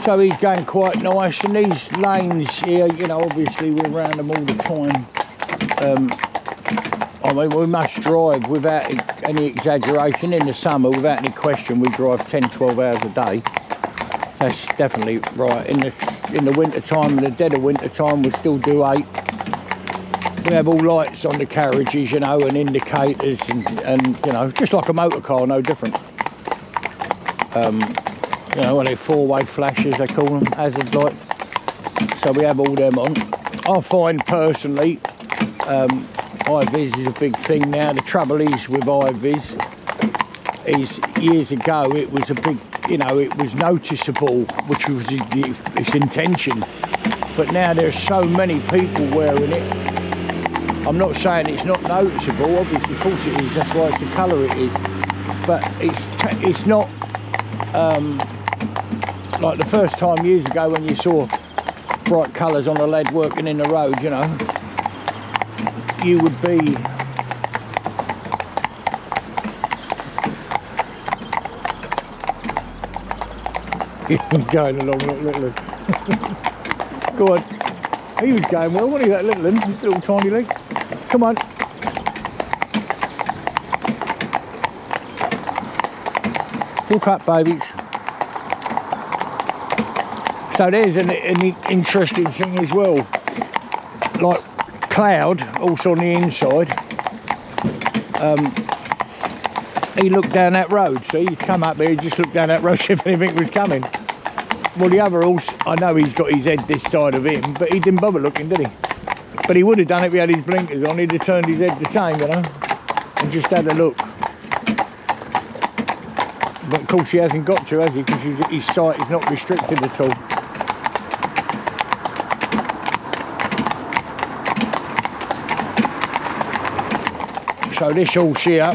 So he's going quite nice, and these lanes here, you know, obviously we're around them all the time. I mean, we must drive without any exaggeration. In the summer, without any question, we drive 10, 12 hours a day. That's definitely right. In the winter time, in the dead of winter time, we still do 8. We have all lights on the carriages, you know, and indicators, and you know, just like a motor car, no different. You know, they're 4-way flashes, they call them, hazard lights. So we have all them on. I find personally, high-vis is a big thing now. The trouble is with high-vis is years ago it was a big, you know, it was noticeable, which was its intention. But now there's so many people wearing it. I'm not saying it's not noticeable, obviously, of course it is, that's why it's the colour it is. But it's not like the first time years ago when you saw bright colours on the lead working in the road, you know, you would be going along, look. Go on. He was going well, wasn't he, that little one, his little tiny leg? Come on. Walk up, babies. So there's an interesting thing as well. Like Cloud, also on the inside, he looked down that road. So he's come up here, he just looked down that road, see if anything was coming. Well, the other horse, I know he's got his head this side of him, but he didn't bother looking, did he? But he would have done it if he had his blinkers on. He'd have turned his head the same, you know, and just had a look. But of course he hasn't got to, has he? Because his sight is not restricted at all. So this horse here,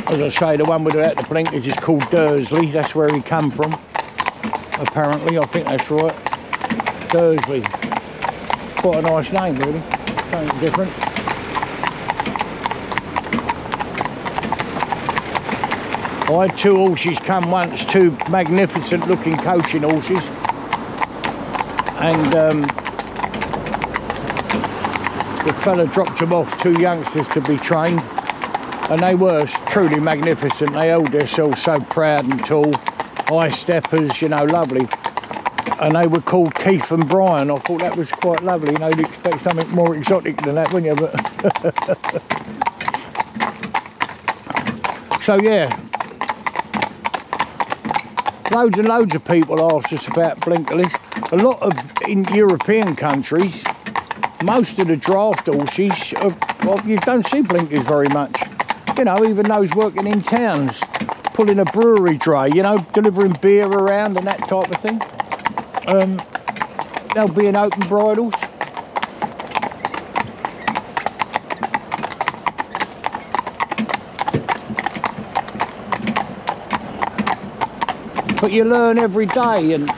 as I say, the one without the blinkers is called Dursley. That's where he come from, apparently. I think that's right. Dursley. Quite a nice name, really. Something different. I had 2 horses come once, 2 magnificent looking coaching horses, and the fella dropped them off, 2 youngsters to be trained, and they were truly magnificent. They held themselves so proud and tall, high steppers, you know, lovely. And they were called Keith and Brian. I thought that was quite lovely. You know, you'd expect something more exotic than that, wouldn't you? But so yeah, loads and loads of people asked us about Blinkerless. A lot of, in European countries, most of the draft horses, well, you don't see blinkers very much. You know, even those working in towns, pulling a brewery dray, you know, delivering beer around and that type of thing. They'll be in open bridles. But you learn every day, and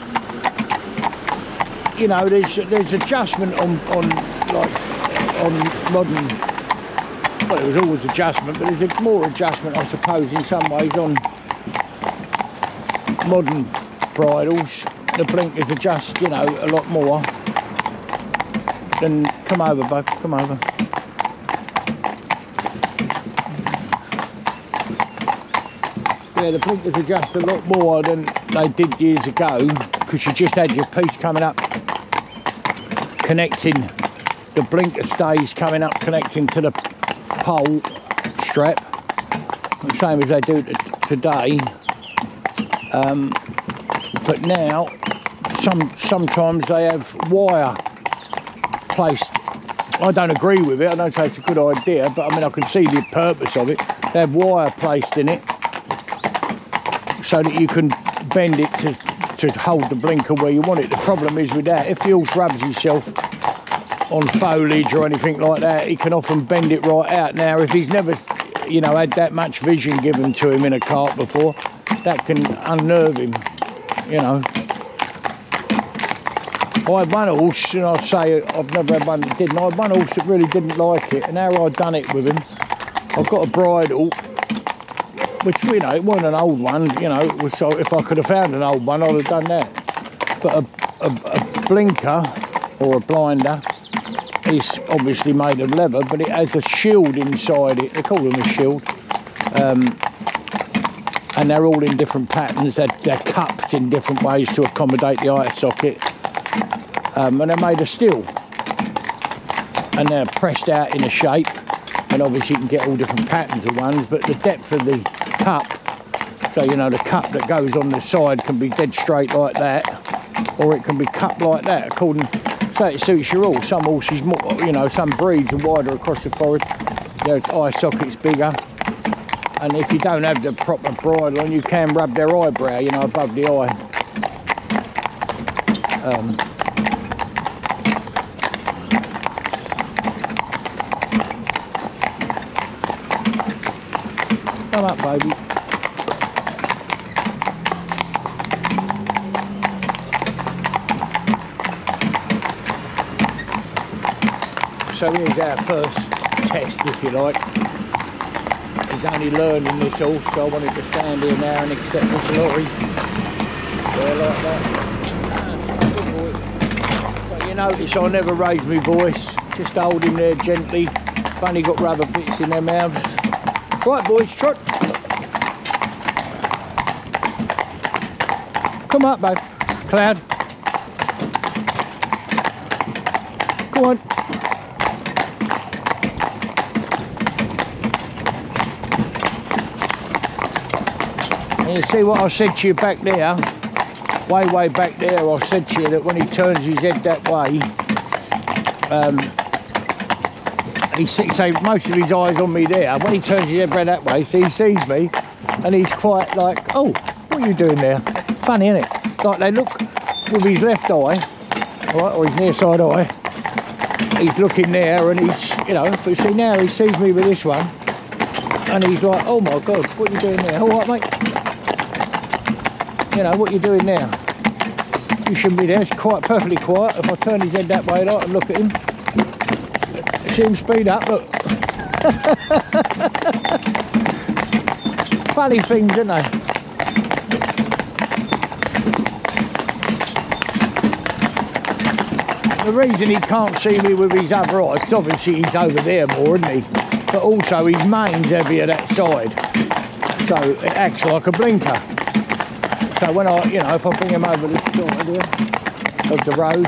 you know, there's adjustment on modern. Well, there was always adjustment, but there's more adjustment, I suppose, in some ways on modern bridles. The blinkers adjust, you know, a lot more than. Come over, bud, come over. Yeah, the blinkers adjust a lot more than they did years ago, because you just had your piece coming up, connecting, the blinker stays coming up, connecting to the pole strap, the same as they do today. But now, sometimes they have wire placed. I don't agree with it, I don't say it's a good idea, but I mean, I can see the purpose of it. They have wire placed in it so that you can bend it to hold the blinker where you want it. The problem is with that, if the horse rubs himself on foliage or anything like that, he can often bend it right out. Now, if he's never, you know, had that much vision given to him in a cart before, that can unnerve him, you know. I had one horse, and I'd say I've never had one that didn't. I had one horse that really didn't like it, and how I'd done it with him, I've got a bridle, which, you know, it wasn't an old one, you know, it was, so if I could have found an old one, I'd have done that. But a blinker or a blinder is obviously made of leather, but it has a shield inside it. They call them a shield. And they're all in different patterns. They're cupped in different ways to accommodate the eye socket. And they're made of steel. And they're pressed out in a shape. And obviously you can get all different patterns of ones, but the depth of the cup, so you know the cup that goes on the side can be dead straight like that, or it can be cupped like that, according, so it suits your horse. Some horses more, you know, some breeds are wider across the forehead, their eye socket's bigger, and if you don't have the proper bridle on, you can rub their eyebrow, you know, above the eye. Come up, baby. So here's our first test, if you like. He's only learning this horse, so I wanted to stand here now and accept this lorry. There, like that. So you notice I never raise my voice, just hold him there gently. I've only got rubber bits in their mouths. Right, boys, trot. Come up, babe. Cloud. Go on. And you see what I said to you back there? Way back there, I said to you that when he turns his head that way, so most of his eyes on me there. When he turns his head right that way, so he sees me, and he's quite like, oh, what are you doing there? Funny, isn't it? Like they look with his left eye, right, or his near side eye. He's looking there, and he's, you know, but see now he sees me with this one, and he's like, oh my God, what are you doing there? All right, mate. You know, what are you doing there? You shouldn't be there. It's quite perfectly quiet. If I turn his head that way like, and look at him. See him speed up, look. Funny things, aren't they? The reason he can't see me with his other eye, because obviously he's over there more, isn't he? But also his mane's heavier that side, so it acts like a blinker. So when I, you know, if I bring him over this side here of the road,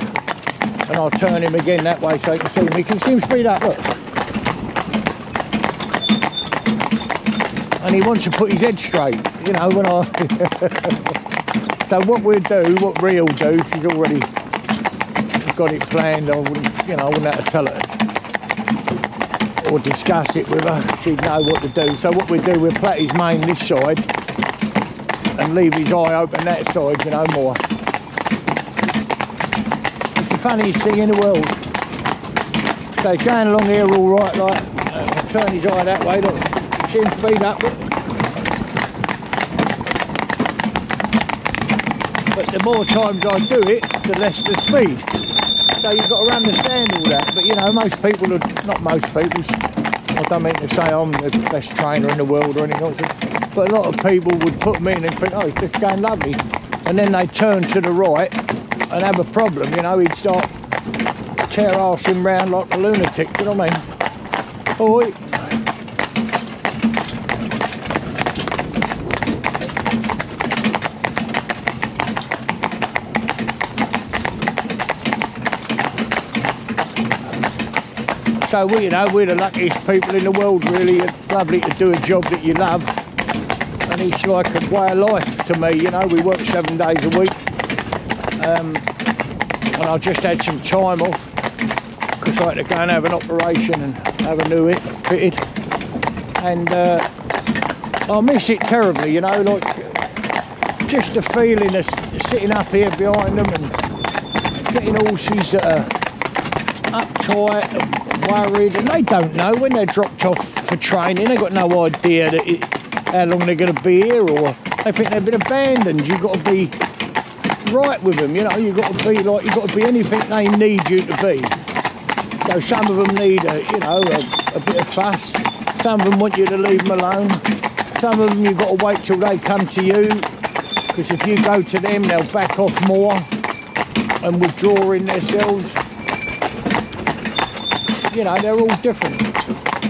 and I'll turn him again that way so he can see me. You can see him speed up, look. And he wants to put his head straight, you know, when I... So what we'll do, what Rhea will do, she's already got it planned, I wouldn't, you know, I wouldn't have to tell her or discuss it with her, she'd know what to do. So what we'll do, we'll plait his mane this side and leave his eye open that side, you know, more. Funniest thing in the world. So he's going along here all right, like, turn his eye that way, look, see him speed up, look. But the more times I do it, the less the speed. So you've got to understand all that, but you know, most people, not most people, I don't mean to say I'm the best trainer in the world or anything else, but a lot of people would put me in and think, oh, he's just going lovely. And then they turn to the right and have a problem, you know, he'd start tear-arsing round like a lunatic, you know what I mean? Oi. So we, you know, we're the luckiest people in the world, really. It's lovely to do a job that you love, and it's like a way of life to me, you know. We work 7 days a week. And I just had some time off because I had to go and have an operation and have a new fitted, and I miss it terribly, you know, like just the feeling of sitting up here behind them and getting horses that are uptight and worried, and they don't know when they're dropped off for training, they've got no idea that how long they're going to be here, or they think they've been abandoned. You've got to be right with them, you know, you've got to be like, you've got to be anything they need you to be. So some of them need a, you know, a bit of fuss, some of them want you to leave them alone, some of them you've got to wait till they come to you, because if you go to them they'll back off more, and withdrawing their cells. You know, they're all different.